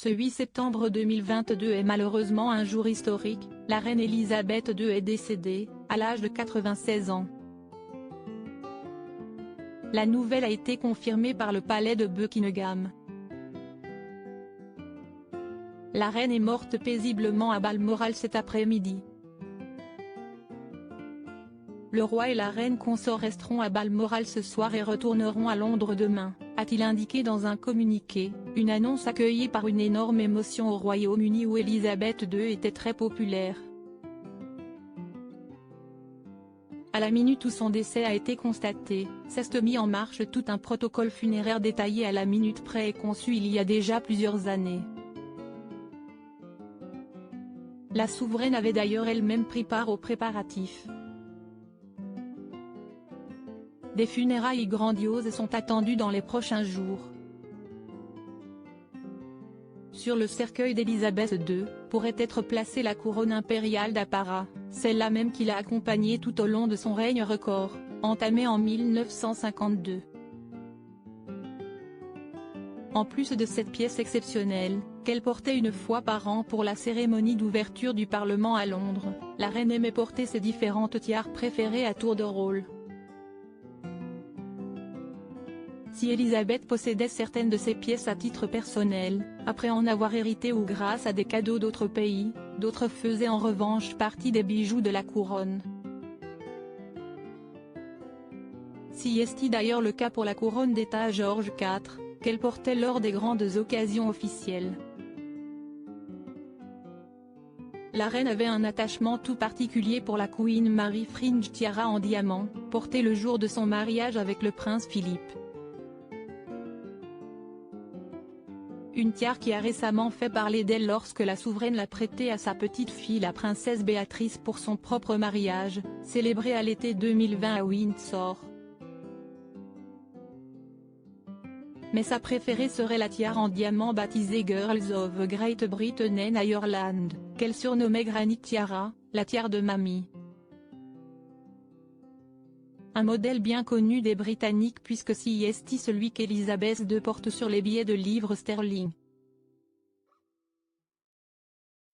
Ce 8 septembre 2022 est malheureusement un jour historique, la reine Elisabeth II est décédée, à l'âge de 96 ans. La nouvelle a été confirmée par le palais de Buckingham. La reine est morte paisiblement à Balmoral cet après-midi. Le roi et la reine consort resteront à Balmoral ce soir et retourneront à Londres demain, a-t-il indiqué dans un communiqué, une annonce accueillie par une énorme émotion au Royaume-Uni où Elisabeth II était très populaire. À la minute où son décès a été constaté, s'est mis en marche tout un protocole funéraire détaillé à la minute près et conçu il y a déjà plusieurs années. La souveraine avait d'ailleurs elle-même pris part aux préparatifs. Des funérailles grandioses sont attendues dans les prochains jours. Sur le cercueil d'Elisabeth II, pourrait être placée la couronne impériale d'apparat, celle-là même qui l'a accompagnée tout au long de son règne record, entamé en 1952. En plus de cette pièce exceptionnelle, qu'elle portait une fois par an pour la cérémonie d'ouverture du Parlement à Londres, la reine aimait porter ses différentes tiares préférées à tour de rôle. Si Elisabeth possédait certaines de ces pièces à titre personnel, après en avoir hérité ou grâce à des cadeaux d'autres pays, d'autres faisaient en revanche partie des bijoux de la couronne. Si est d'ailleurs le cas pour la couronne d'État George IV, qu'elle portait lors des grandes occasions officielles. La reine avait un attachement tout particulier pour la Queen Mary Fringe Tiara en diamant, portée le jour de son mariage avec le prince Philippe. Une tiare qui a récemment fait parler d'elle lorsque la souveraine l'a prêtée à sa petite-fille la princesse Béatrice pour son propre mariage, célébré à l'été 2020 à Windsor. Mais sa préférée serait la tiare en diamant baptisée Girls of Great Britain and Ireland, qu'elle surnommait Granite Tiara, la tiare de mamie. Un modèle bien connu des Britanniques puisque c'est celui qu'Elisabeth II porte sur les billets de livres sterling.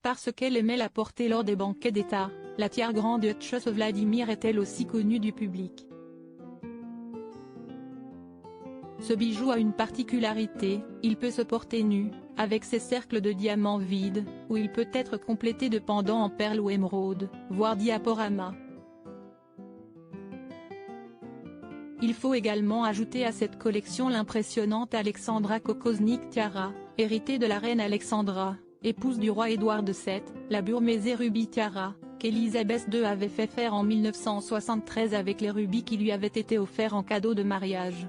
Parce qu'elle aimait la porter lors des banquets d'État, la tiare Grand-Duchesse Vladimir est elle aussi connue du public. Ce bijou a une particularité, il peut se porter nu, avec ses cercles de diamants vides, ou il peut être complété de pendants en perles ou émeraudes, voire diaporama. Il faut également ajouter à cette collection l'impressionnante Alexandra Kokoznik Tiara, héritée de la reine Alexandra, épouse du roi Édouard VII, la Burmese Ruby Tiara, qu'Elisabeth II avait fait faire en 1973 avec les rubis qui lui avaient été offerts en cadeau de mariage.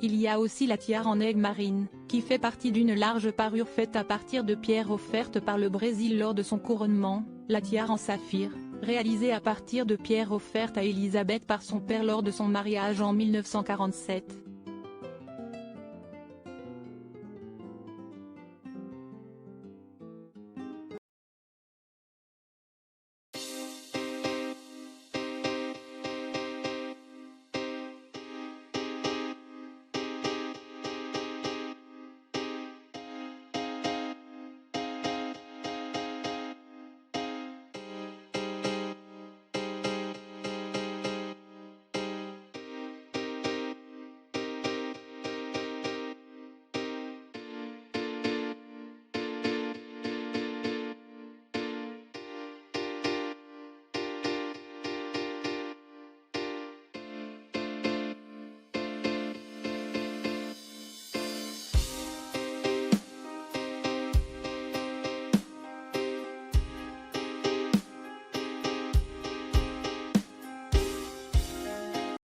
Il y a aussi la tiare en aigle marine, qui fait partie d'une large parure faite à partir de pierres offertes par le Brésil lors de son couronnement, la tiare en saphir, réalisée à partir de pierres offertes à Elisabeth par son père lors de son mariage en 1947.